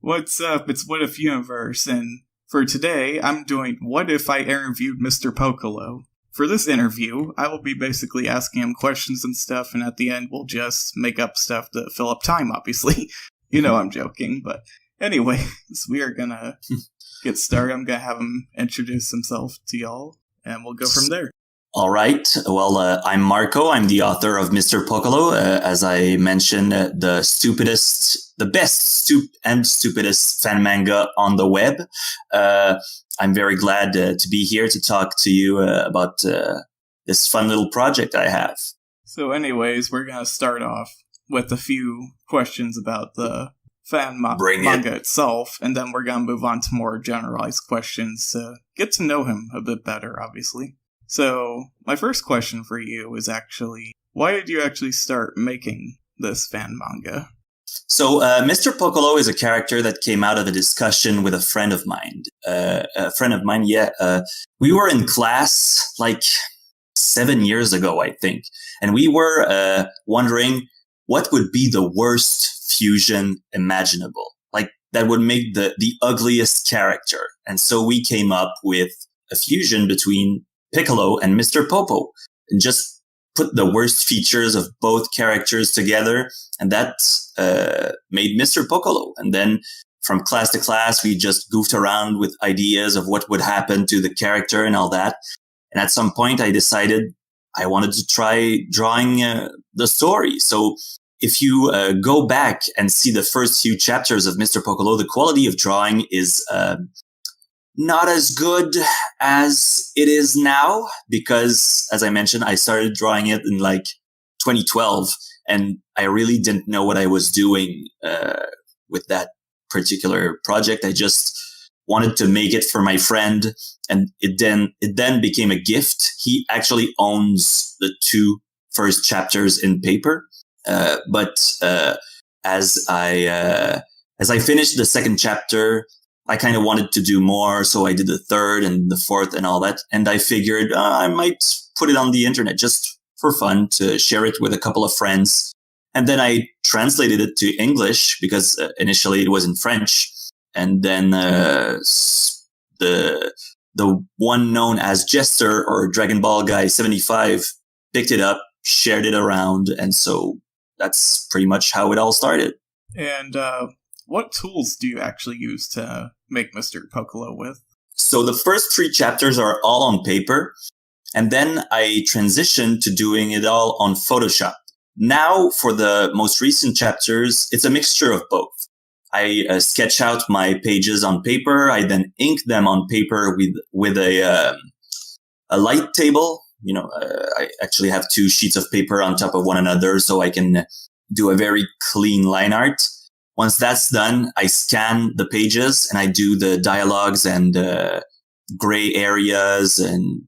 What's up? It's What If Universe, and for today, I'm doing What If I Interviewed Mister Pocolo. For this interview, I will be basically asking him questions and stuff, and at the end, we'll just make up stuff to fill up time, obviously. I'm joking, but anyways, we are gonna get started. I'm gonna have him introduce himself to y'all, and we'll go from there. All right. Well, I'm Marco. I'm the author of Mister Pocolo. As I mentioned, the best stupidest fan manga on the web. I'm very glad to be here to talk to you about this fun little project I have. So anyways, we're going to start off with a few questions about the manga itself, and then we're going to move on to more generalized questions to get to know him a bit better, obviously. So, my first question for you is actually, why did you actually start making this fan manga? So, Mister Pocolo is a character that came out of a discussion with a friend of mine. We were in class like 7 years ago, I think. And we were wondering what would be the worst fusion imaginable. Like, that would make the ugliest character. And so we came up with a fusion between Piccolo and Mister Popo, and just put the worst features of both characters together, and that made Mister Pocolo. And then from class to class, we just goofed around with ideas of what would happen to the character and all that. And at some point, I decided I wanted to try drawing the story. So if you go back and see the first few chapters of Mister Pocolo, the quality of drawing is not as good as it is now, because, as I mentioned, I started drawing it in like 2012, and I really didn't know what I was doing with that particular project. I just wanted to make it for my friend, and it then became a gift. He actually owns the two first chapters in paper, but as I finished the second chapter, I kind of wanted to do more, so I did the third and the fourth and all that. And I figured I might put it on the internet just for fun to share it with a couple of friends. And then I translated it to English because initially it was in French. And then the one known as Jester or Dragon Ball Guy 75 picked it up, shared it around. And so that's pretty much how it all started. And what tools do you actually use to make Mister Pocolo with? So the first three chapters are all on paper, and then I transitioned to doing it all on Photoshop. Now, for the most recent chapters, it's a mixture of both. I sketch out my pages on paper. I then ink them on paper with a light table. I actually have two sheets of paper on top of one another, so I can do a very clean line art. Once that's done, I scan the pages and I do the dialogues and gray areas and,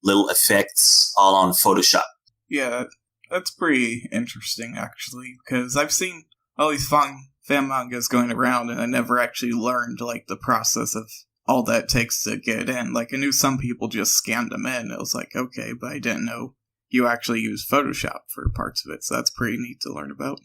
little effects all on Photoshop. Yeah, that's pretty interesting, actually, because I've seen all these fan mangas going around, and I never actually learned, the process of all that takes to get in. I knew some people just scanned them in. It was like, okay, but I didn't know you actually use Photoshop for parts of it, so that's pretty neat to learn about.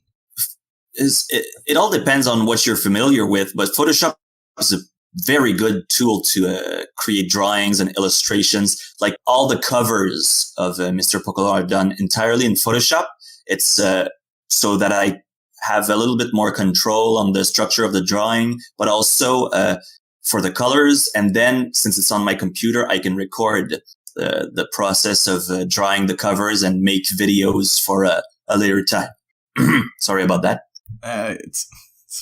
It all depends on what you're familiar with, but Photoshop is a very good tool to create drawings and illustrations. Like all the covers of Mister Pocolo are done entirely in Photoshop. It's so that I have a little bit more control on the structure of the drawing, but also for the colors. And then since it's on my computer, I can record the process of drawing the covers and make videos for a later time. Sorry about that. It's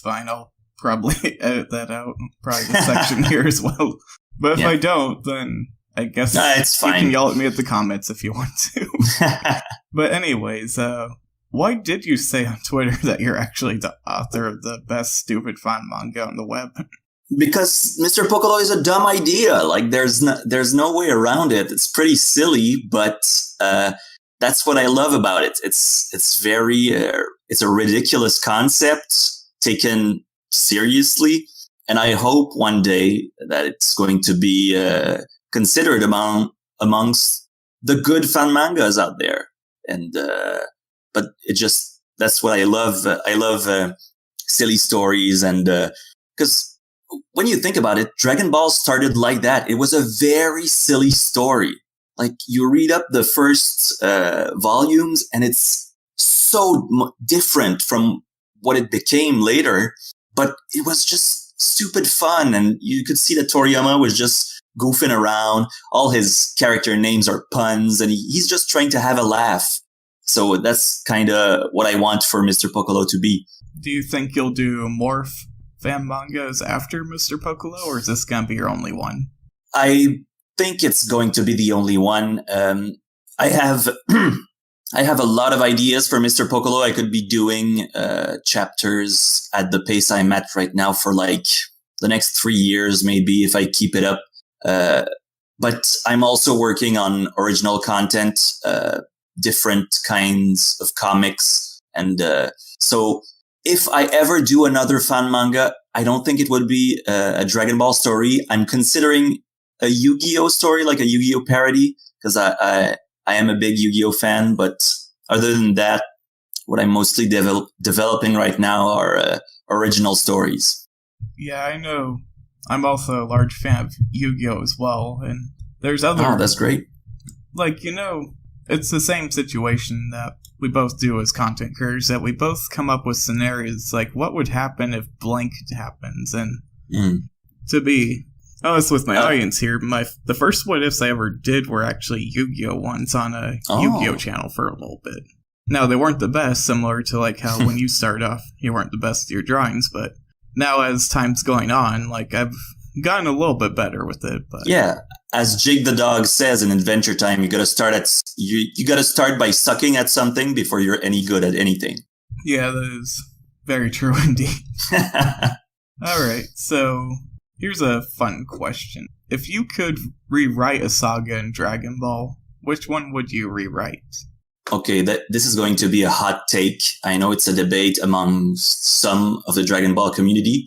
fine. I'll probably edit that out. Probably the section here as well. But if I don't, then I guess it's fine. You can yell at me at the comments if you want to. But anyways, why did you say on Twitter that you're actually the author of the best stupid fan manga on the web? Because Mister Pocolo is a dumb idea. There's no way around it. It's pretty silly, but that's what I love about it. It's a ridiculous concept taken seriously, and I hope one day that it's going to be considered amongst the good fan mangas out there. And but that's what I love. I love silly stories and because when you think about it, Dragon Ball started like that. It was a very silly story. Like you read up the first volumes and it's so different from what it became later, but it was just stupid fun. And you could see that Toriyama was just goofing around. All his character names are puns and he's just trying to have a laugh. So that's kind of what I want for Mr. Pocolo to be. Do you think you'll do more fan mangas after Mr. Pocolo, or is this going to be your only one? I think it's going to be the only one. I have I have a lot of ideas for Mr. Pocolo. I could be doing chapters at the pace I'm at right now for like the next 3 years, maybe, if I keep it up. But I'm also working on original content, different kinds of comics. And so if I ever do another fan manga, I don't think it would be a Dragon Ball story. I'm considering a Yu-Gi-Oh story, like a Yu-Gi-Oh parody, because I am a big Yu-Gi-Oh fan. But other than that, what I'm mostly developing right now are original stories. Yeah, I know. I'm also a large fan of Yu-Gi-Oh as well, and there's other... Oh, that's great. Like, it's the same situation that we both do as content creators, that we both come up with scenarios like, what would happen if blank happens? And to be honest with my audience here, the first what ifs I ever did were actually Yu-Gi-Oh ones on a Yu-Gi-Oh channel for a little bit. Now, they weren't the best, similar to like how when you start off, you weren't the best at your drawings, but now as time's going on, like I've gotten a little bit better with it. But yeah, as Jig the dog says in Adventure Time, you gotta start by sucking at something before you're any good at anything. Yeah, that is very true indeed. Alright, so here's a fun question. If you could rewrite a saga in Dragon Ball, which one would you rewrite? Okay, this is going to be a hot take. I know it's a debate among some of the Dragon Ball community.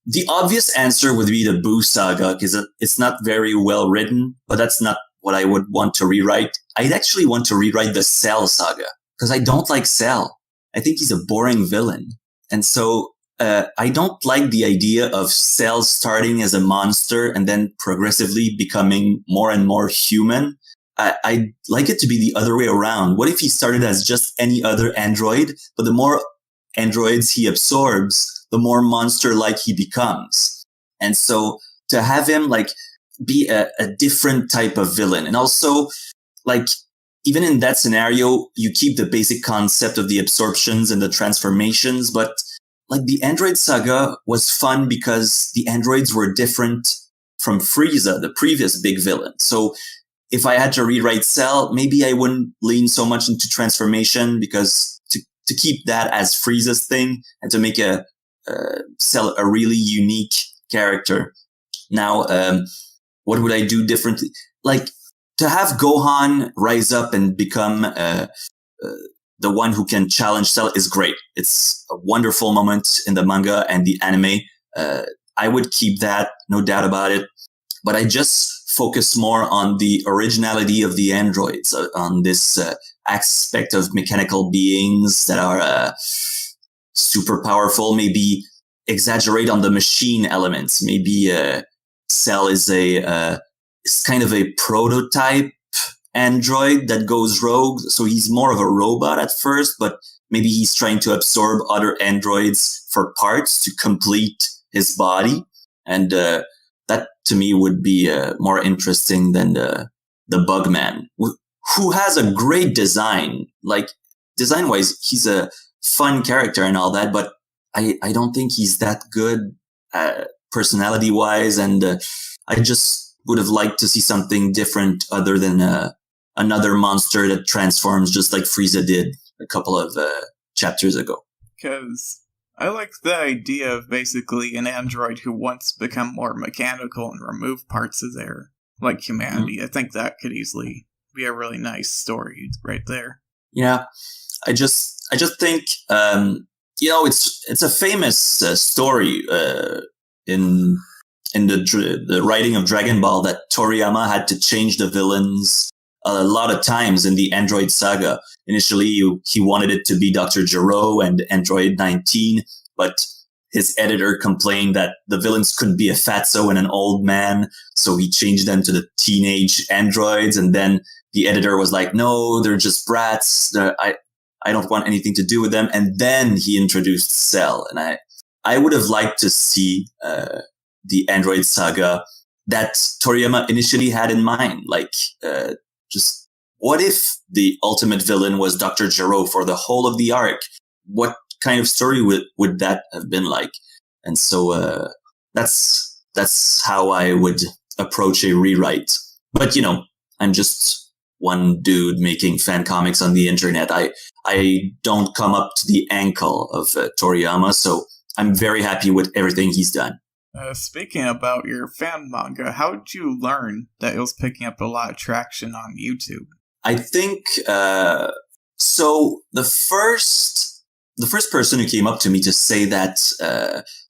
The obvious answer would be the Buu saga, because it's not very well written, but that's not what I would want to rewrite. I'd actually want to rewrite the Cell saga, because I don't like Cell. I think he's a boring villain. And so I don't like the idea of Cell starting as a monster and then progressively becoming more and more human. I'd like it to be the other way around. What if he started as just any other android, but the more androids he absorbs, the more monster-like he becomes? And so to have him like be a different type of villain. And also, like, even in that scenario, you keep the basic concept of the absorptions and the transformations, but like the Android saga was fun because the androids were different from Frieza, the previous big villain. So if I had to rewrite Cell, maybe I wouldn't lean so much into transformation, because to keep that as Frieza's thing and to make Cell a really unique character. Now, what would I do differently? Like, to have Gohan rise up and become the one who can challenge Cell is great. It's a wonderful moment in the manga and the anime. I would keep that, no doubt about it. But I just focus more on the originality of the androids, on this aspect of mechanical beings that are super powerful. Maybe exaggerate on the machine elements. Maybe Cell is is kind of a prototype android that goes rogue. So he's more of a robot at first, but maybe he's trying to absorb other androids for parts to complete his body. And that to me would be more interesting than the Bugman, who has a great design. Like, design wise, he's a fun character and all that, but I don't think he's that good personality wise. And I just would have liked to see something different other than another monster that transforms just like Frieza did a couple of chapters ago. Because I like the idea of basically an android who wants to become more mechanical and remove parts of their, like, humanity. I think that could easily be a really nice story right there. Yeah, I just think it's a famous story in the writing of Dragon Ball that Toriyama had to change the villains a lot of times in the Android saga. Initially, he wanted it to be Dr. Gero and Android 19, but his editor complained that the villains couldn't be a fatso and an old man, so he changed them to the teenage androids. And then the editor was like, "No, they're just brats. I don't want anything to do with them." And then he introduced Cell, and I would have liked to see the Android saga that Toriyama initially had in mind. Like, just what if the ultimate villain was Dr. Gero for the whole of the arc? What kind of story would that have been like? And so that's how I would approach a rewrite. But I'm just one dude making fan comics on the internet. I don't come up to the ankle of Toriyama, so I'm very happy with everything he's done. Speaking about your fan manga, how did you learn that it was picking up a lot of traction on YouTube? I think so. The first person who came up to me to say that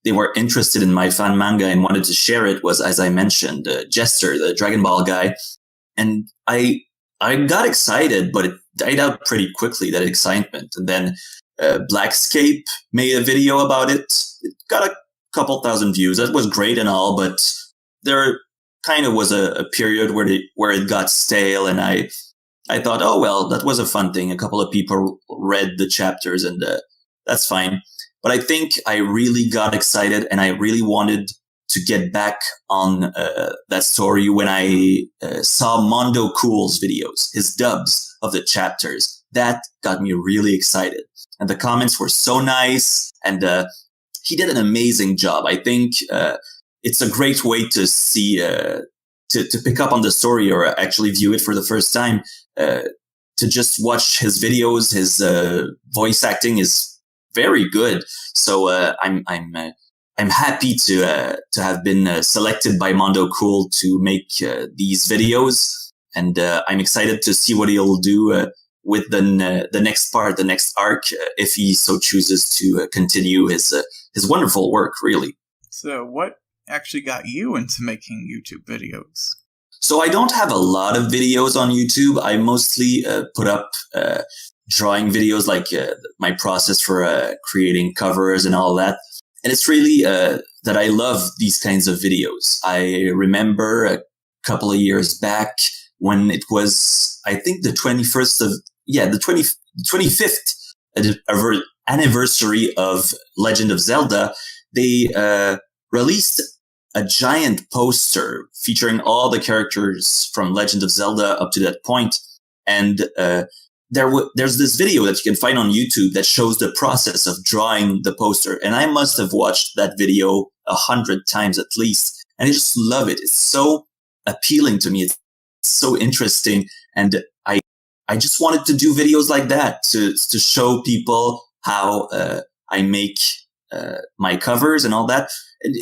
they were interested in my fan manga and wanted to share it was, as I mentioned, Jester, the Dragon Ball guy, and I got excited, but it died out pretty quickly, that excitement. And then Blackscape made a video about it. It got a couple thousand views. That was great and all, but there kind of was a period where it got stale, and I thought, oh well, that was a fun thing. A couple of people read the chapters, and that's fine. But I think I really got excited, and I really wanted to get back on that story when I saw Mondo Cool's videos, his dubs of the chapters. That got me really excited. And the comments were so nice, and he did an amazing job. I think it's a great way to see, to pick up on the story or actually view it for the first time, to just watch his videos. His voice acting is very good. So I'm happy to have been selected by Mondo Cool to make these videos, and I'm excited to see what he'll do with the next part, the next arc, if he so chooses to continue his wonderful work. Really. So, what actually got you into making YouTube videos? So I don't have a lot of videos on YouTube. I mostly put up drawing videos, like my process for creating covers and all that. And it's really that I love these kinds of videos. I remember a couple of years back when it was, I think, the 25th anniversary of Legend of Zelda. They released a giant poster featuring all the characters from Legend of Zelda up to that point. And there's this video that you can find on YouTube that shows the process of drawing the poster. And I must have watched that video 100 times at least. And I just love it. It's so appealing to me. It's so interesting. And I just wanted to do videos like that to show people how I make my covers and all that. And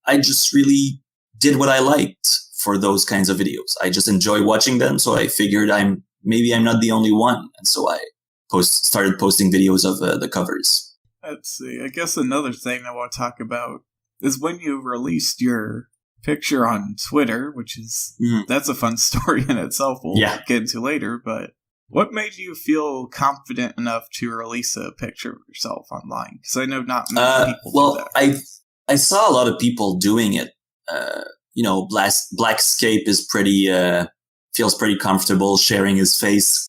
I just really did what I liked for those kinds of videos. I just enjoy watching them. So I figured maybe I'm not the only one. And so I started posting videos of the covers. Let's see. I guess another thing I want to talk about is when you released your picture on Twitter, which is, that's a fun story in itself. We'll get into later. But what made you feel confident enough to release a picture of yourself online? Because I know not many people do that. I saw a lot of people doing it. Blackscape is feels pretty comfortable sharing his face.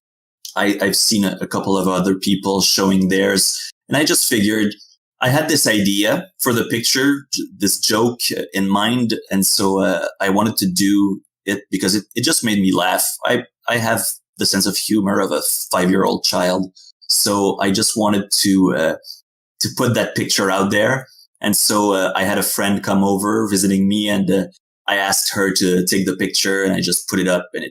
I've seen a couple of other people showing theirs. And I just figured I had this idea for the picture, this joke in mind. And so I wanted to do it because it just made me laugh. I have the sense of humor of a 5-year-old child. So I just wanted to put that picture out there. And so I had a friend come over visiting me, and I asked her to take the picture, and I just put it up, and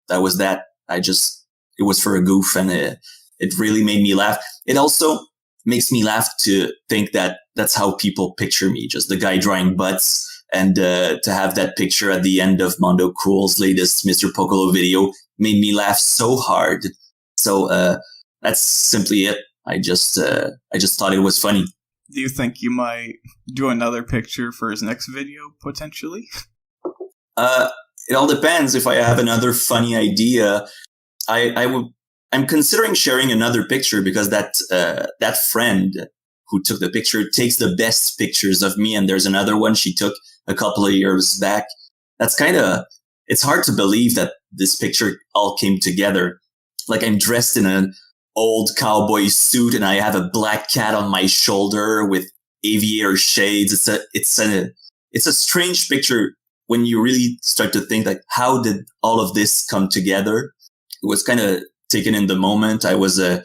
that was that. It was for a goof, and it really made me laugh. It also makes me laugh to think that that's how people picture me, just the guy drawing butts, and to have that picture at the end of Mondo Cool's latest Mister Pocolo video made me laugh so hard. So that's simply it. I just thought it was funny. Do you think you might do another picture for his next video, potentially? It all depends. If I have another funny idea, I'm considering sharing another picture because that friend who took the picture takes the best pictures of me. And there's another one she took a couple of years back. That's it's hard to believe that this picture all came together. Like I'm dressed in an old cowboy suit and I have a black cat on my shoulder with aviator shades. It's a strange picture when you really start to think like, how did all of this come together? It was kind of taken in the moment. I was I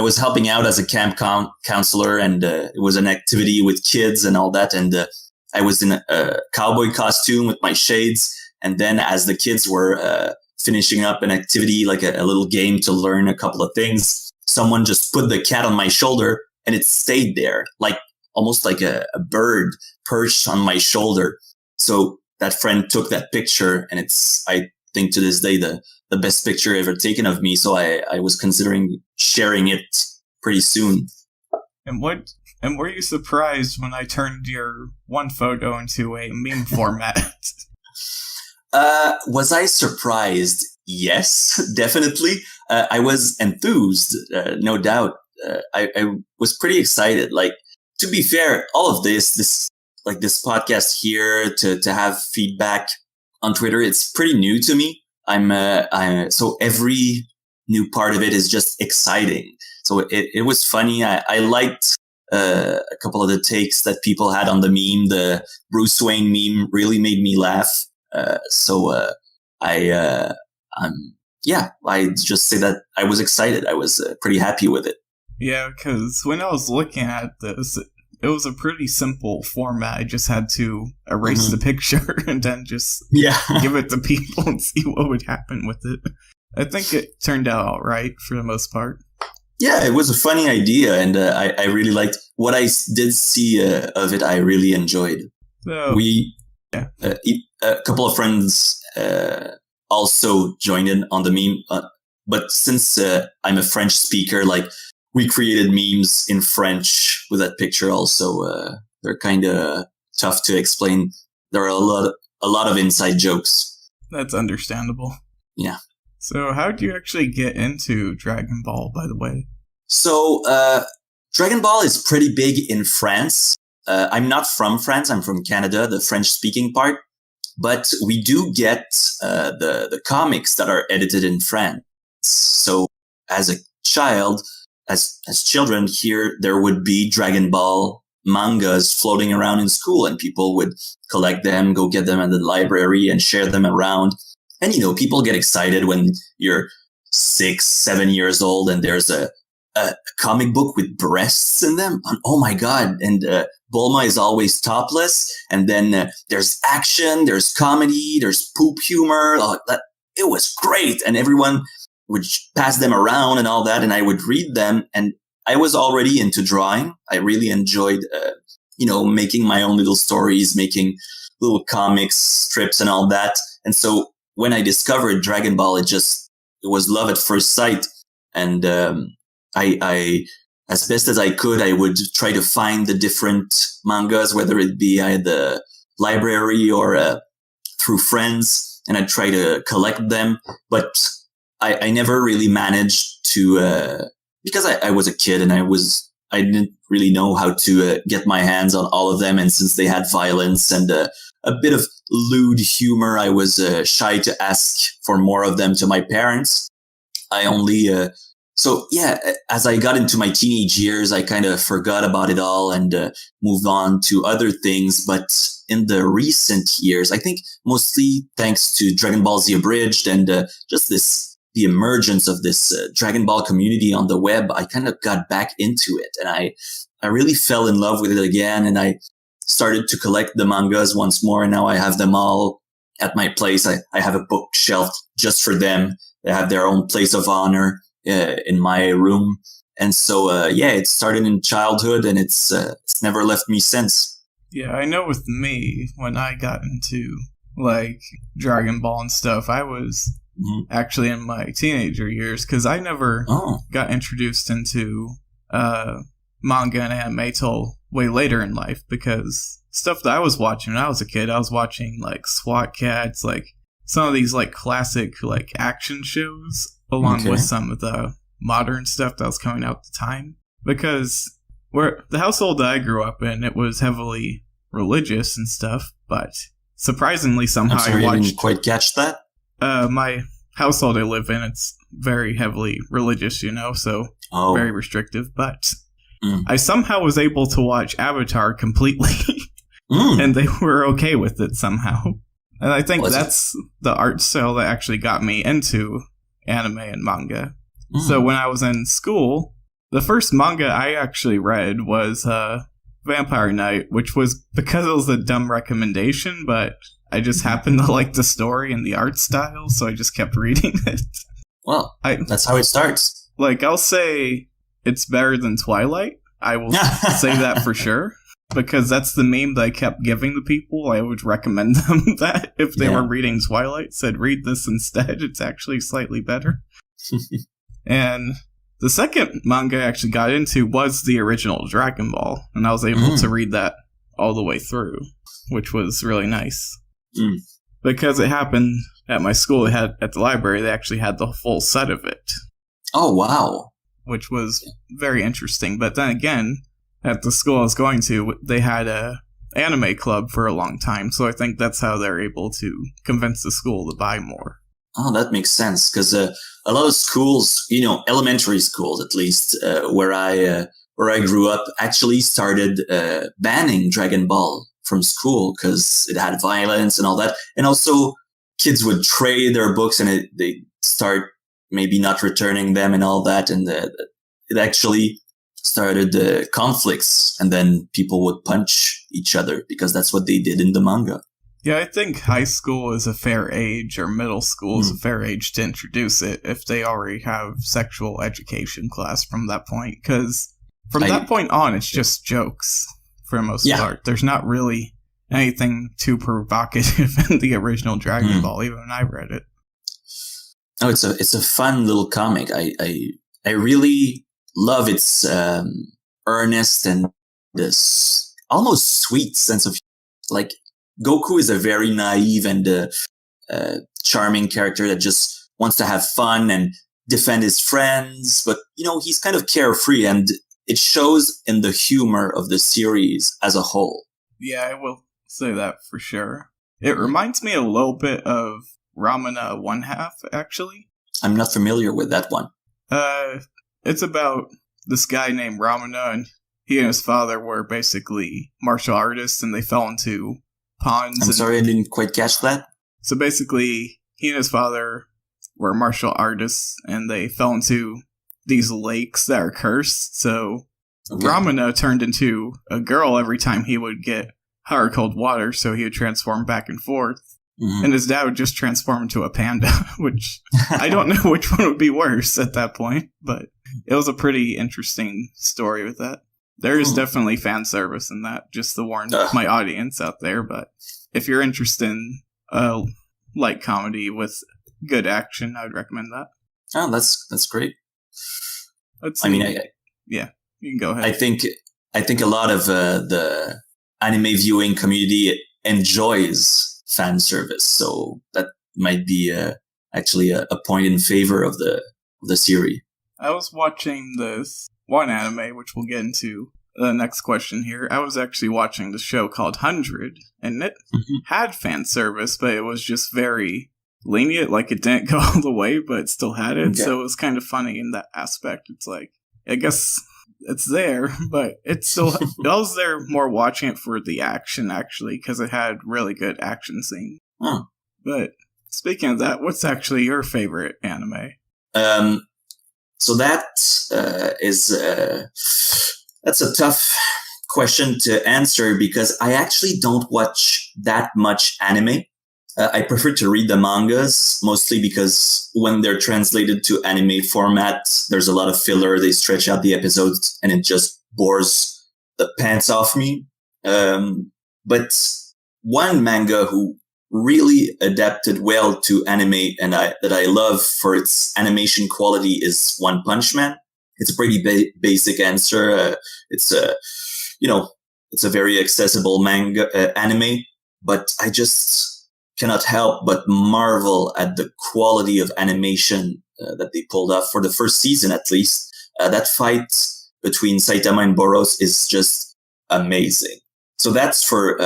was helping out as a camp counselor, and it was an activity with kids and all that. And I was in a cowboy costume with my shades. And then as the kids were finishing up an activity, like a little game to learn a couple of things, someone just put the cat on my shoulder and it stayed there, like almost like a bird perched on my shoulder. So that friend took that picture, and it's, I think to this day, the best picture ever taken of me. So I was considering sharing it pretty soon. And were you surprised when I turned your one photo into a meme format? Was I surprised? Yes, definitely. I was enthused, no doubt. I was pretty excited. Like, to be fair, all of this podcast here, to have feedback on Twitter, it's pretty new to me. So every new part of it is just exciting. So it was funny. I liked a couple of the takes that people had on the meme. The Bruce Wayne meme really made me laugh. I just say that I was excited. I was pretty happy with it. Yeah, because when I was looking at this, it was a pretty simple format. I just had to erase the picture and then just give it to people and see what would happen with it. I think it turned out all right for the most part. Yeah, it was a funny idea, and I really liked what I did see of it. I really enjoyed. So, a couple of friends also joined in on the meme, but since I'm a French speaker, like, we created memes in French with that picture also. They're kind of tough to explain. There are a lot of inside jokes. That's understandable. Yeah. So how did you actually get into Dragon Ball, by the way? So Dragon Ball is pretty big in France. I'm not from France. I'm from Canada, the French-speaking part. But we do get the comics that are edited in France. So as a child, as children here, there would be Dragon Ball mangas floating around in school, and people would collect them, go get them at the library and share them around. And, people get excited when you're 6, 7 years old and there's a comic book with breasts in them. And, oh my God. And Bulma is always topless. And then there's action, there's comedy, there's poop humor. It was great. And everyone would pass them around and all that. And I would read them. And I was already into drawing. I really enjoyed, making my own little stories, making little comics, strips and all that. And so when I discovered Dragon Ball, it was love at first sight. And I, as best as I could, I would try to find the different mangas, whether it be at the library or through friends, and I'd try to collect them. But I never really managed to, because I was a kid and I didn't really know how to get my hands on all of them. And since they had violence and a bit of lewd humor, I was shy to ask for more of them to my parents. I only, as I got into my teenage years, I kind of forgot about it all and moved on to other things. But in the recent years, I think mostly thanks to Dragon Ball Z Abridged and the emergence of this Dragon Ball community on the web, I kind of got back into it. And I really fell in love with it again. And I started to collect the mangas once more. And now I have them all at my place. I have a bookshelf just for them. They have their own place of honor in my room. And so, it started in childhood and it's never left me since. Yeah, I know with me, when I got into like Dragon Ball and stuff, I was actually in my teenager years, because I never got introduced into manga and anime till way later in life, because stuff that I was watching when I was a kid, I was watching like SWAT Cats, like some of these like classic like action shows, along with some of the modern stuff that was coming out at the time. Because Where the household that I grew up in, it was heavily religious and stuff, but surprisingly somehow I'm sorry, I I watched didn't quite catch that. my household I live in, it's very heavily religious, so very restrictive, but I somehow was able to watch Avatar completely, and they were okay with it somehow. And I think that's the art style that actually got me into anime and manga. So when I was in school, the first manga I actually read was Vampire Knight, which was because it was a dumb recommendation, but I just happened to like the story and the art style, so I just kept reading it. Well, that's how it starts. I'll say it's better than Twilight. I will say that for sure. Because that's the meme that I kept giving the people. I would recommend them that if they were reading Twilight, said read this instead. It's actually slightly better. And the second manga I actually got into was the original Dragon Ball. And I was able to read that all the way through, which was really nice. Because it happened at my school, at the library, they actually had the full set of it. Oh, wow. Which was very interesting. But then again, at the school I was going to, they had a anime club for a long time, so I think that's how they're able to convince the school to buy more. Oh, that makes sense, because a lot of schools, elementary schools at least, where I grew up, actually started banning Dragon Ball from school because it had violence and all that, and also kids would trade their books and they start maybe not returning them and all that, and it actually started conflicts, and then people would punch each other because that's what they did in the manga. Yeah, I think high school is a fair age, or middle school is a fair age to introduce it if they already have sexual education class from that point, because from that point on, it's just jokes for the most part. There's not really anything too provocative in the original Dragon Ball, even when I read it. Oh, it's a fun little comic. I really love its earnest and this almost sweet sense of Goku is a very naive and charming character that just wants to have fun and defend his friends, but he's kind of carefree, and it shows in the humor of the series as a whole. Yeah, I will say that for sure. It reminds me a little bit of Ramana 1/2, actually. I'm not familiar with that one. It's about this guy named Ramana, and he and his father were basically martial artists, and they fell into ponds. I'm sorry, I didn't quite catch that. So basically, he and his father were martial artists, and they fell into these lakes that are cursed, so Ramana turned into a girl every time he would get hot or cold water, so he would transform back and forth. And his dad would just transform into a panda, which I don't know which one would be worse at that point, but it was a pretty interesting story with that. There is definitely fan service in that, just to warn my audience out there, but if you're interested in light comedy with good action, I would recommend that. Oh, that's great. Let's see. Yeah, you can go ahead. I think a lot of the anime viewing community enjoys fan service, so that might be actually a point in favor of the series. I was watching this one anime, which we'll get into the next question here. I was actually watching the show called 100, and it had fan service, but it was just very lenient. It didn't go all the way, but it still had it, so it was kind of funny in that aspect. It's I guess it's there, but it's still, I was there more watching it for the action, actually, because it had really good action scenes. But speaking of that, what's actually your favorite anime? So that that's a tough question to answer, because I actually don't watch that much anime. I prefer to read the mangas, mostly because when they're translated to anime format, there's a lot of filler. They stretch out the episodes and it just bores the pants off me. But one manga who really adapted well to anime and that I love for its animation quality is One Punch Man. It's a pretty basic answer. It's a very accessible manga anime, but I just cannot help but marvel at the quality of animation that they pulled off for the first season, at least. That fight between Saitama and Boros is just amazing. So that's for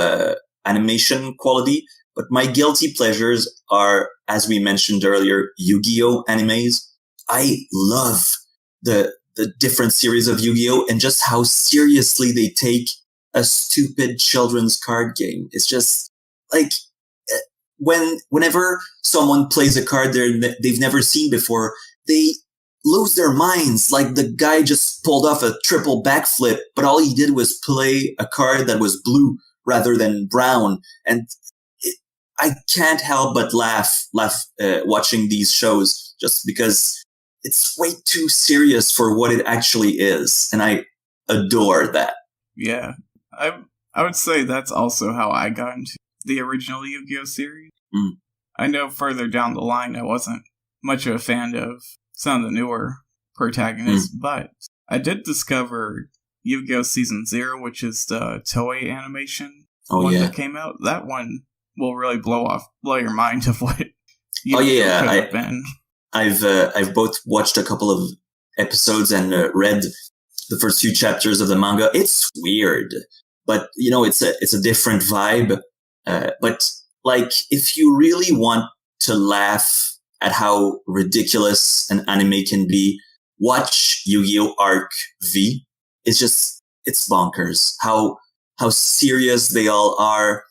animation quality. But my guilty pleasures are, as we mentioned earlier, Yu-Gi-Oh animes. I love the different series of Yu-Gi-Oh and just how seriously they take a stupid children's card game. It's just like whenever someone plays a card they've never seen before, they lose their minds. Like the guy just pulled off a triple backflip, but all he did was play a card that was blue rather than brown. And I can't help but laugh watching these shows just because it's way too serious for what it actually is. And I adore that. Yeah. I would say that's also how I got into the original Yu-Gi-Oh series. Mm. I know further down the line I wasn't much of a fan of some of the newer protagonists, but I did discover Yu-Gi-Oh! Season 0, which is the Toei animation one that came out. That one will really blow your mind of what Yu-Gi-Oh! Could have been. I've both watched a couple of episodes and read the first few chapters of the manga. It's weird, but it's a different vibe. But like, if you really want to laugh at how ridiculous an anime can be, watch Yu-Gi-Oh! Arc V. It's bonkers how serious they all are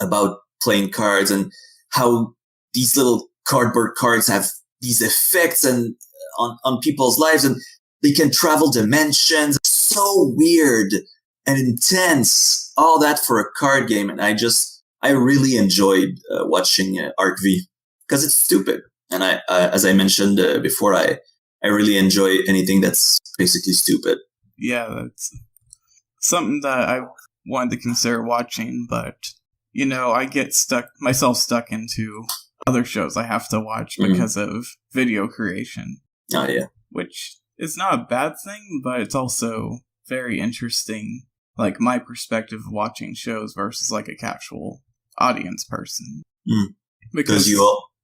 about playing cards and how these little cardboard cards have these effects and on people's lives, and they can travel dimensions. So weird and intense. All that for a card game. And I really enjoyed watching Arc V because it's stupid. And I as I mentioned before, I really enjoy anything that's basically stupid. Yeah, that's something that I wanted to consider watching, but I get stuck into other shows I have to watch because of video creation. Oh yeah. Which is not a bad thing, but it's also very interesting, like my perspective of watching shows versus like a casual audience person. Because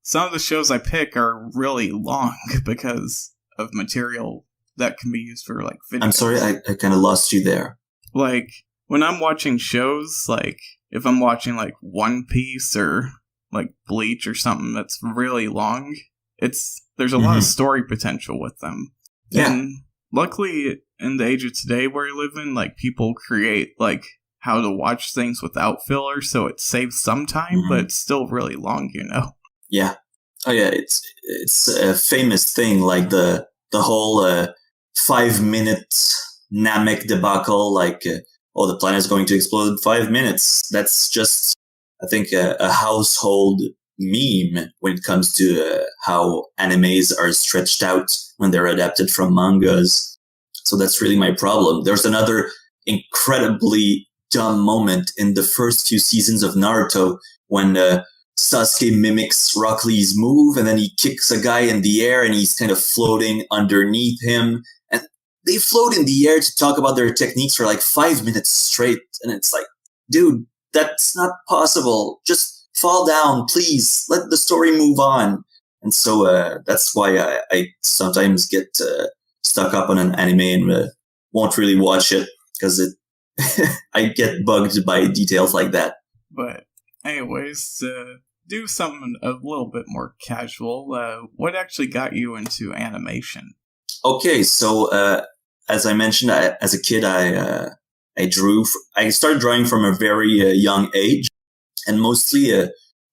some of the shows I pick are really long because of material that can be used for like videos. I'm sorry, I kind of lost you there. Like when I'm watching shows, like if I'm watching like One Piece or like Bleach or something that's really long, there's a lot of story potential with them. Yeah. And luckily in the age of today where we live in, like people create like how to watch things without filler, so it saves some time, but it's still really long, Yeah. Oh yeah, it's a famous thing, like the whole 5-minute Namek debacle, like the planet's going to explode in 5 minutes. That's just, I think, a household meme when it comes to how animes are stretched out when they're adapted from mangas. So that's really my problem. There's another incredibly dumb moment in the first few seasons of Naruto when Sasuke mimics Rock Lee's move and then he kicks a guy in the air and he's kind of floating underneath him. And they float in the air to talk about their techniques for like 5 minutes straight. And it's like, dude, that's not possible. Just fall down, please. Let the story move on. And so that's why I sometimes get stuck up on an anime and won't really watch it because I get bugged by details like that. But anyways, to do something a little bit more casual, what actually got you into animation? Okay, so as I mentioned, as a kid, I drew. I started drawing from a very young age, and mostly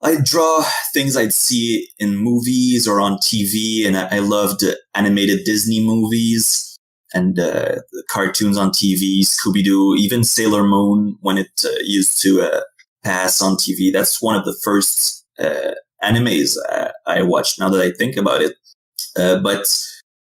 I draw things I'd see in movies or on TV, and I loved animated Disney movies and the cartoons on TV, Scooby-Doo, even Sailor Moon when it used to pass on TV. That's one of the first animes I watched, now that I think about it. But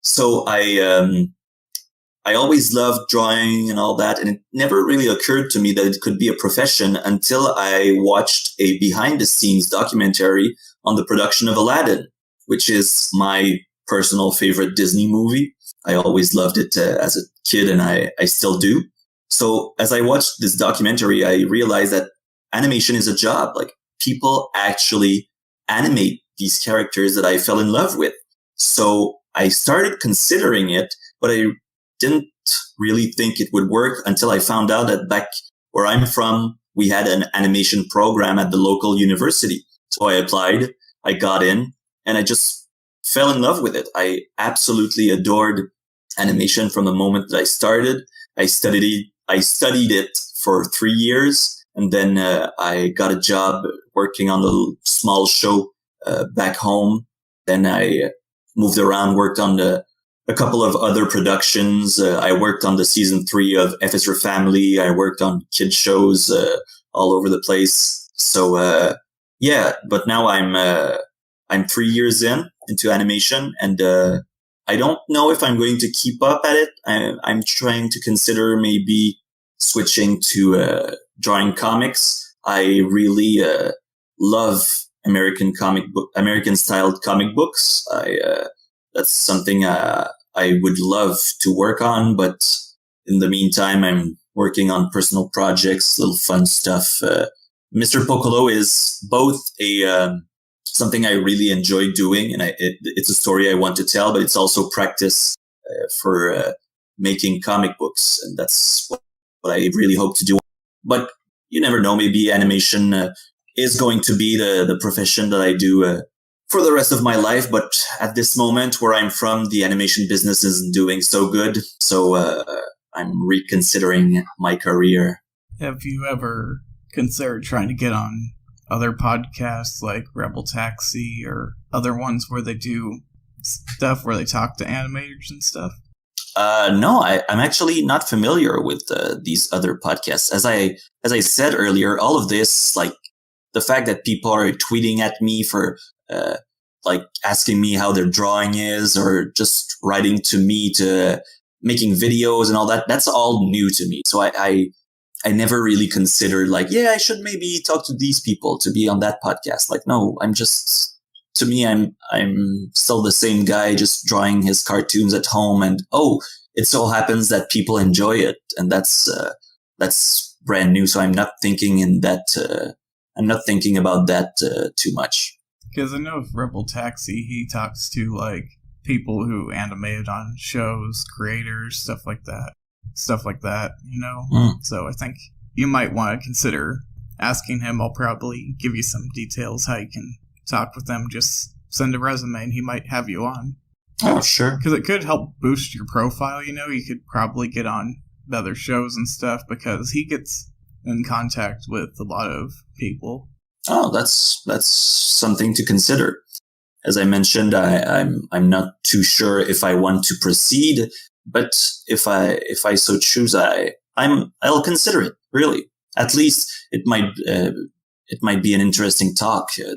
so I always loved drawing and all that, and it never really occurred to me that it could be a profession until I watched a behind-the-scenes documentary on the production of Aladdin, which is my personal favorite Disney movie. I always loved it as a kid, and I still do. So as I watched this documentary, I realized that animation is a job. Like, people actually animate these characters that I fell in love with. So I started considering it, but I didn't really think it would work until I found out that back where I'm from, we had an animation program at the local university. So I applied, I got in, and I just fell in love with it. I absolutely adored animation from the moment that I started. I studied it for 3 years, and then I got a job working on a small show back home. Then I moved around, worked on a couple of other productions. I worked on the season 3 of F is Your Family. I worked on kids shows all over the place. So yeah, but now I'm 3 years into animation, and I don't know if I'm going to keep up at it. I'm trying to consider maybe switching to drawing comics. I really love American styled comic books. That's something I would love to work on, but in the meantime, I'm working on personal projects, little fun stuff. Mister Pocolo is both something I really enjoy doing, and it's a story I want to tell, but it's also practice for making comic books, and that's what I really hope to do. But you never know, maybe animation is going to be the profession that I do for the rest of my life. But at this moment where I'm from, the animation business isn't doing so good, so I'm reconsidering my career. Have you ever considered trying to get on other podcasts like Rebel Taxi or other ones where they do stuff where they talk to animators and stuff? No, I'm actually not familiar with these other podcasts. As I said earlier, all of this, like the fact that people are tweeting at me for like asking me how their drawing is, or just writing to me to making videos and all that, that's all new to me. So I never really considered like, yeah, I should maybe talk to these people to be on that podcast. Like, no, to me, I'm still the same guy just drawing his cartoons at home, and it so happens that people enjoy it, and that's brand new. So I'm not thinking about that too much. Because I know with Rebel Taxi, he talks to like people who animated on shows, creators, stuff like that, you know? So I think you might want to consider asking him. I'll probably give you some details how you can talk with them. Just send a resume and he might have you on. Oh, sure. Because it could help boost your profile, you know? You could probably get on the other shows and stuff because he gets in contact with a lot of people. Oh, that's something to consider. As I mentioned, I'm not too sure if I want to proceed, but if I so choose, I'll consider it. Really, at least it might be an interesting talk to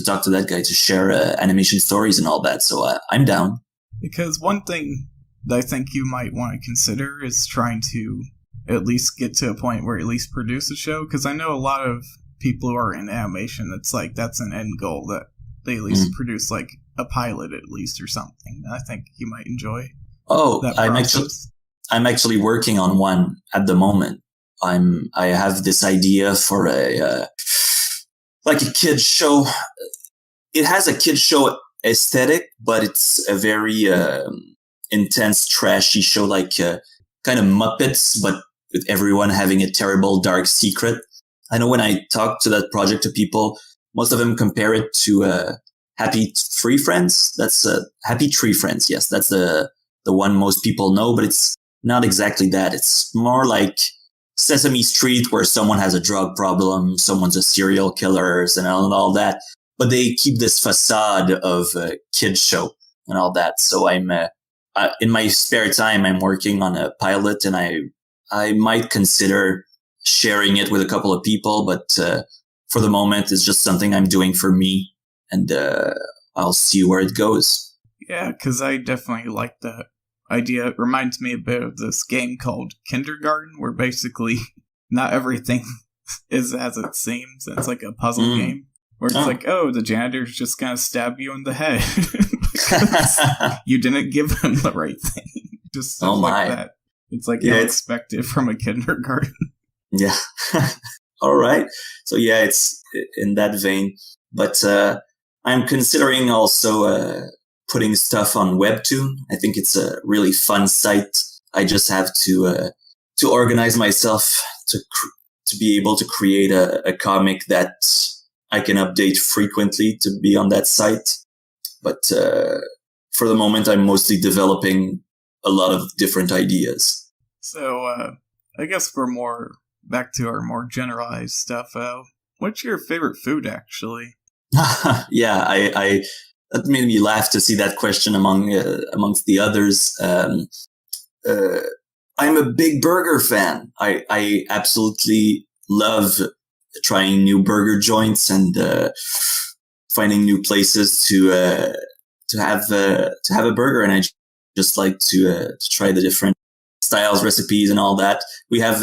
talk to that guy, to share animation stories and all that. So I'm down. Because one thing that I think you might want to consider is trying to at least get to a point where at least produce a show. Because I know a lot of people who are in animation, it's like that's an end goal, that they at least produce like a pilot at least or something. I think you might enjoy. Oh, I'm actually working on one at the moment. I have this idea for a kids show. It has a kids show aesthetic, but it's a very intense, trashy show, like kind of Muppets, but with everyone having a terrible dark secret. I know when I talk to that project to people, most of them compare it to Happy Tree Friends. That's Happy Tree Friends. Yes, that's the one most people know, but it's not exactly that. It's more like Sesame Street, where someone has a drug problem, someone's a serial killer, and all that. But they keep this facade of a kids show and all that. So I'm in my spare time, I'm working on a pilot, and I might consider sharing it with a couple of people, but for the moment, it's just something I'm doing for me, and I'll see where it goes. Yeah, because I definitely like that idea. It reminds me a bit of this game called Kindergarten, where basically not everything is as it seems. It's like a puzzle game where it's like, the janitor's just gonna stab you in the head because you didn't give him the right thing. Just stuff like that. It's like you expect it from a kindergarten. Yeah. All right. So yeah, it's in that vein. But I'm considering also putting stuff on Webtoon. I think it's a really fun site. I just have to organize myself to be able to create a comic that I can update frequently to be on that site. But for the moment, I'm mostly developing a lot of different ideas. So I guess back to our more generalized stuff. What's your favorite food, actually? Yeah, I that made me laugh to see that question amongst the others. I'm a big burger fan. I absolutely love trying new burger joints and finding new places to have a burger. And I just like to try the different styles, recipes, and all that. We have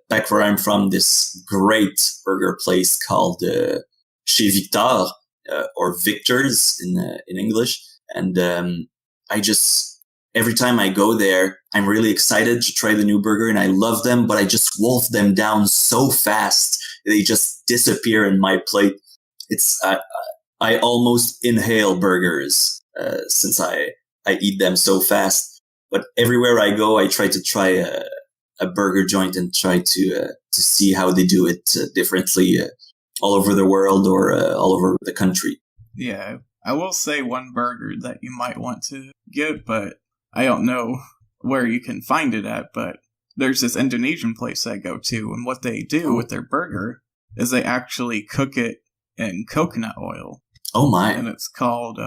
back where I'm from this great burger place called Chez Victor or Victor's in English, and I just. Every time I go there, I'm really excited to try the new burger and I love them, but I just wolf them down so fast. They just disappear in my plate. It's, I almost inhale burgers, since I eat them so fast. But everywhere I go, I try to try a burger joint and try to see how they do it differently, all over the world or all over the country. Yeah, I will say one burger that you might want to get, but I don't know where you can find it at, but there's this Indonesian place I go to, and what they do with their burger is they actually cook it in coconut oil. Oh my. And it's called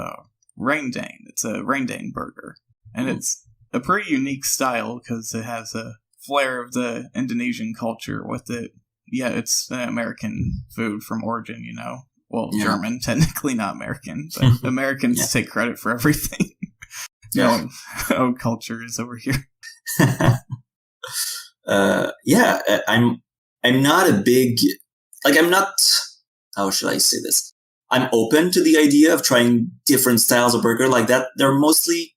Rendang. It's a Rendang burger. And it's a pretty unique style because it has a flair of the Indonesian culture with it. Yeah, it's an American food from origin, you know. Well, yeah. German, technically not American, but Americans take credit for everything. No, culture is over here. I'm not a big, I'm not, how should I say this? I'm open to the idea of trying different styles of burger like that. They're mostly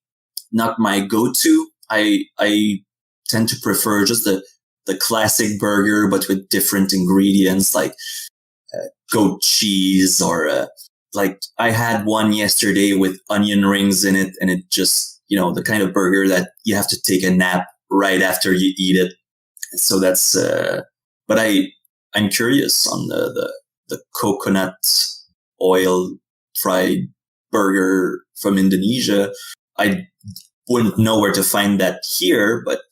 not my go-to. I tend to prefer just the classic burger, but with different ingredients like goat cheese or I had one yesterday with onion rings in it, and it just, the kind of burger that you have to take a nap right after you eat it. So that's, but I'm curious on the coconut oil fried burger from Indonesia. I wouldn't know where to find that here, but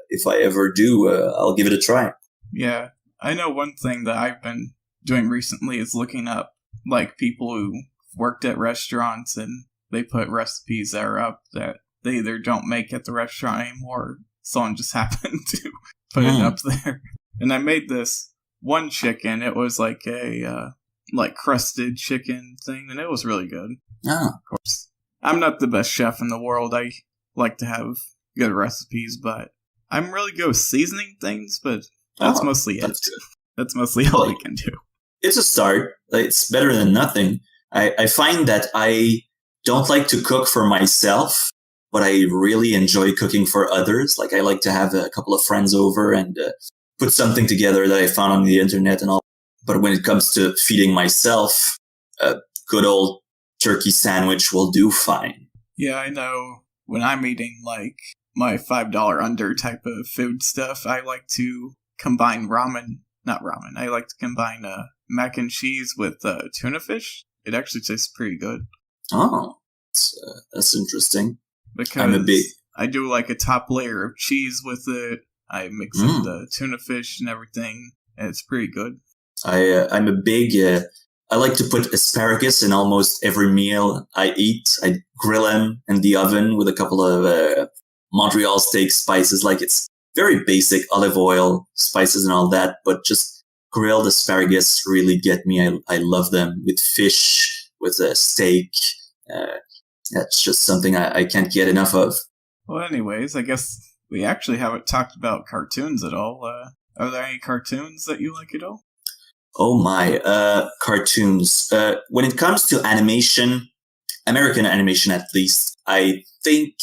if I ever do, I'll give it a try. Yeah, I know one thing that I've been doing recently is looking up people who worked at restaurants and they put recipes that are up that they either don't make at the restaurant anymore. Someone just happened to put it up there. And I made this one chicken. It was like a crusted chicken thing, and it was really good. Oh. Of course, I'm not the best chef in the world. I like to have good recipes, but I'm really good with seasoning things, but that's mostly it. That's mostly all I can do. It's a start. It's better than nothing. I find that I don't like to cook for myself, but I really enjoy cooking for others. I like to have a couple of friends over and put something together that I found on the internet and all. But when it comes to feeding myself, a good old turkey sandwich will do fine. Yeah, I know. When I'm eating my $5 under type of food stuff, I like to combine not ramen. I like to combine mac and cheese with tuna fish. It actually tastes pretty good. Oh, that's interesting. Because I do a top layer of cheese with it. I mix in the tuna fish and everything, and it's pretty good. I'm a big, I like to put asparagus in almost every meal I eat. I grill them in the oven with a couple of Montreal steak spices. It's very basic olive oil, spices and all that, but just grilled asparagus really get me. I love them with fish, with a steak. That's just something I can't get enough of. Well, anyways, I guess we actually haven't talked about cartoons at all. Are there any cartoons that you like at all? Oh my, cartoons. When it comes to animation, American animation at least, I think,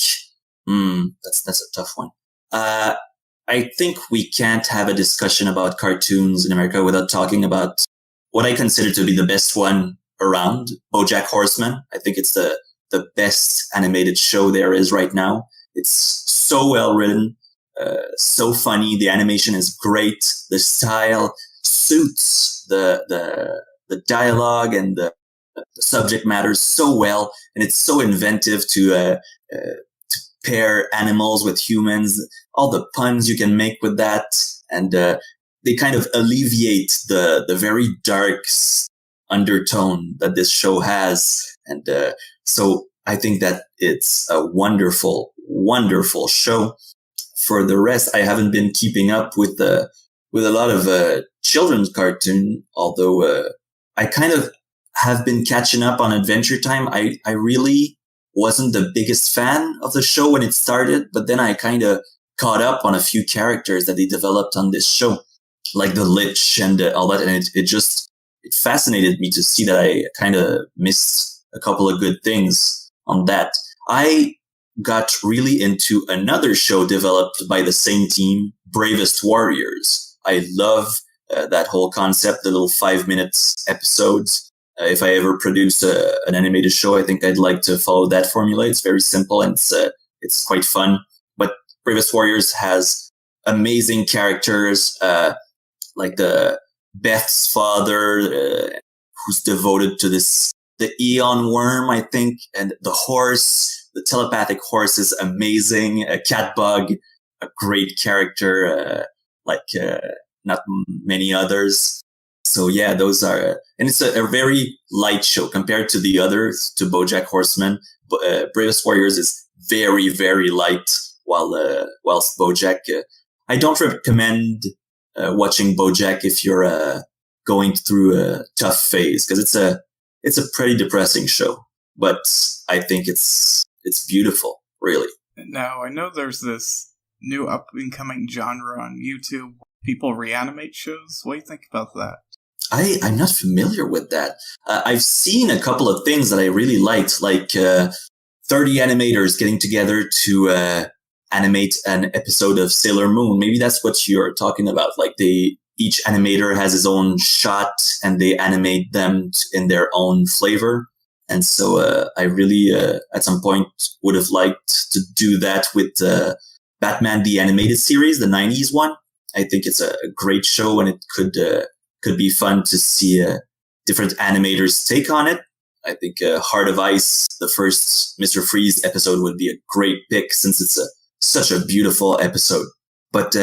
that's a tough one. I think we can't have a discussion about cartoons in America without talking about what I consider to be the best one around, BoJack Horseman. I think it's the the best animated show there is right now. It's so well written, so funny. The animation is great. The style suits the dialogue and the subject matter so well, and it's so inventive to pair animals with humans. All the puns you can make with that, and they kind of alleviate the very dark undertone that this show has, and so I think that it's a wonderful, wonderful show. For the rest, I haven't been keeping up with a lot of children's cartoon, although I kind of have been catching up on Adventure Time. I really wasn't the biggest fan of the show when it started, but then I kind of caught up on a few characters that they developed on this show, like the Lich and all that, and it fascinated me to see that I kind of missed a couple of good things on that. I got really into another show developed by the same team, Bravest Warriors. I love that whole concept, the little 5 minutes episodes. If I ever produce an animated show, I think I'd like to follow that formula. It's very simple and it's quite fun. But Bravest Warriors has amazing characters, like the Beth's father, who's devoted to the Eon Worm, I think, and the horse. The telepathic horse is amazing. Catbug, a great character, not many others. So yeah, those are, and it's a very light show compared to the others, to BoJack Horseman. Bravest Warriors is very, very light, whilst BoJack, I don't recommend watching BoJack if you're going through a tough phase, because it's a pretty depressing show. But I think it's beautiful, really. Now, I know there's this new up-and-coming genre on YouTube. People reanimate shows. What do you think about that? I'm not familiar with that. I've seen a couple of things that I really liked, like 30 animators getting together to animate an episode of Sailor Moon. Maybe that's what you're talking about. Like each animator has his own shot and they animate them in their own flavor. And so I really, at some point, would have liked to do that with Batman the Animated Series, the 90s one. I think it's a great show, and it could be fun to see different animators take on it. I think Heart of Ice, the first Mr. Freeze episode, would be a great pick, since it's such a beautiful episode. But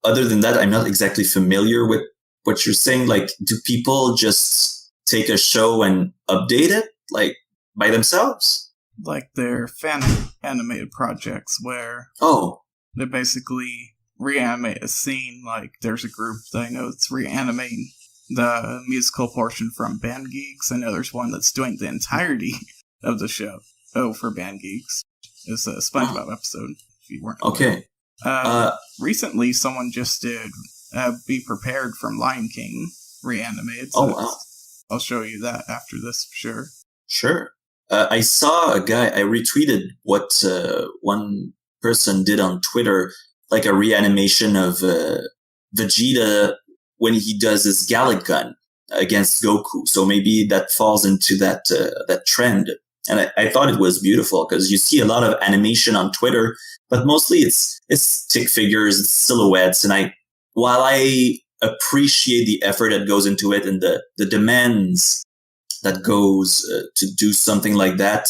other than that, I'm not exactly familiar with what you're saying. Like, do people just take a show and update it, like, by themselves? Like their fan animated projects where they basically reanimate a scene. Like, there's a group that I know that's reanimating the musical portion from Band Geeks. I know there's one that's doing the entirety of the show. For Band Geeks. It's a SpongeBob episode, if you weren't aware. Okay. Recently, someone just did Be Prepared from Lion King reanimated. So wow. I'll show you that after this, for sure. Sure. I saw a guy, I retweeted what one person did on Twitter, like a reanimation of Vegeta when he does his Gallic Gun against Goku. So maybe that falls into that trend. And I thought it was beautiful, because you see a lot of animation on Twitter, but mostly it's stick figures, it's silhouettes. And while I appreciate the effort that goes into it and the demands that goes to do something like that,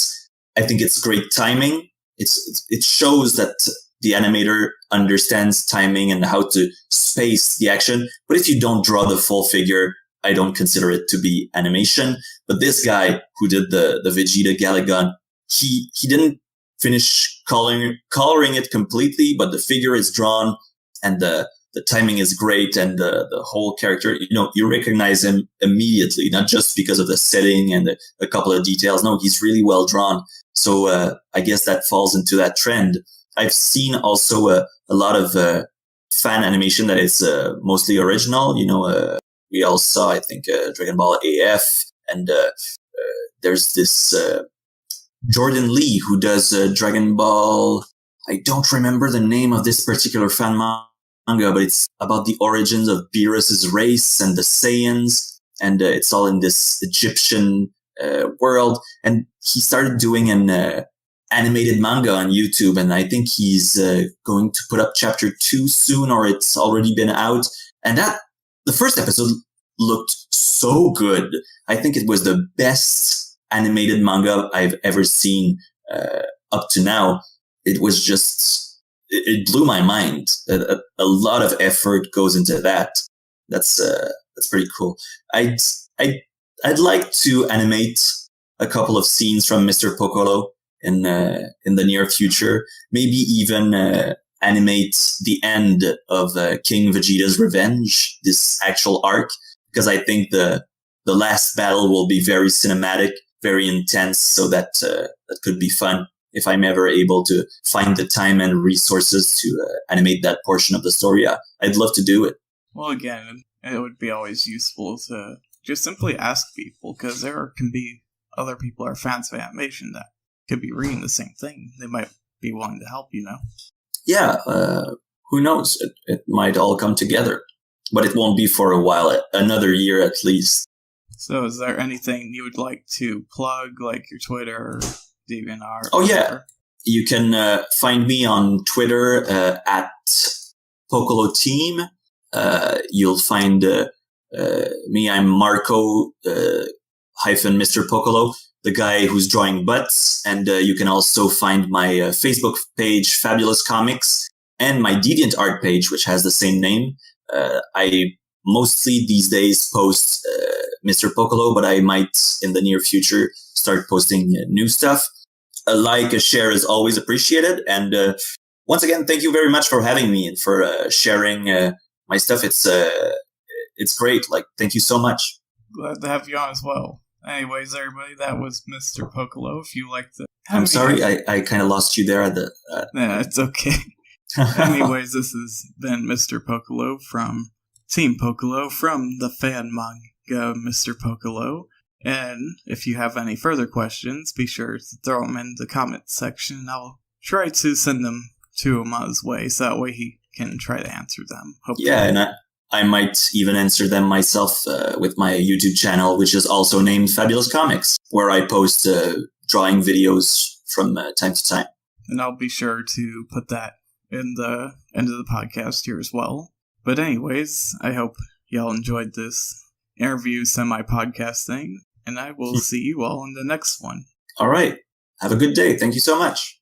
I think it's great timing. It shows that the animator understands timing and how to space the action. But if you don't draw the full figure, I don't consider it to be animation. But this guy who did the Vegeta Gallic Gun, he didn't finish coloring it completely, but the figure is drawn and the timing is great, and the whole character, you recognize him immediately, not just because of the setting and a couple of details. No, he's really well drawn. So I guess that falls into that trend. I've seen also a lot of fan animation that is mostly original. We all saw, I think, Dragon Ball AF, and there's this Jordan Lee who does Dragon Ball. I don't remember the name of this particular fan manga, but it's about the origins of Beerus's race and the Saiyans, and it's all in this Egyptian world. And he started doing an animated manga on YouTube, and I think he's going to put up chapter 2 soon, or it's already been out. And the first episode looked so good. I think it was the best animated manga I've ever seen up to now. It was just, it blew my mind. A lot of effort goes into that. That's pretty cool. I'd like to animate a couple of scenes from Mister Pocolo in the near future. Maybe even animate the end of King Vegeta's Revenge, this actual arc, because I think the last battle will be very cinematic, very intense. So that could be fun if I'm ever able to find the time and resources to animate that portion of the story. I'd love to do it. Well, again, it would be always useful to just simply ask people, because there can be other people who are fans of animation that could be reading the same thing. They might be willing to help, Yeah, who knows? It might all come together, but it won't be for a while, another year at least. So is there anything you would like to plug, like your Twitter or DeviantArt? Oh, yeah. You can find me on Twitter at Pocolo Team. You'll find me. I'm Marco hyphen Mister Pocolo, the guy who's drawing butts. And you can also find my Facebook page, Fabulous Comics, and my DeviantArt page, which has the same name. I mostly these days post Mister Pocolo, but I might in the near future start posting new stuff. A like, a share is always appreciated. And once again, thank you very much for having me and for sharing my stuff. It's great. Like, thank you so much. Glad to have you on as well. Anyways, everybody, that was Mister Pocolo. If you like the... I'm sorry, I kind of lost you there at the... Yeah, it's okay. Anyways, this has been Mister Pocolo from Team Pocolo, from the fan manga Mister Pocolo. And if you have any further questions, be sure to throw them in the comments section, and I'll try to send them to him on his way, so that way he can try to answer them. Hopefully. Yeah, and I might even answer them myself with my YouTube channel, which is also named Fabulous Comics, where I post drawing videos from time to time. And I'll be sure to put that in the end of the podcast here as well. But anyways, I hope y'all enjoyed this interview semi-podcast thing, and I will see you all in the next one. All right. Have a good day. Thank you so much.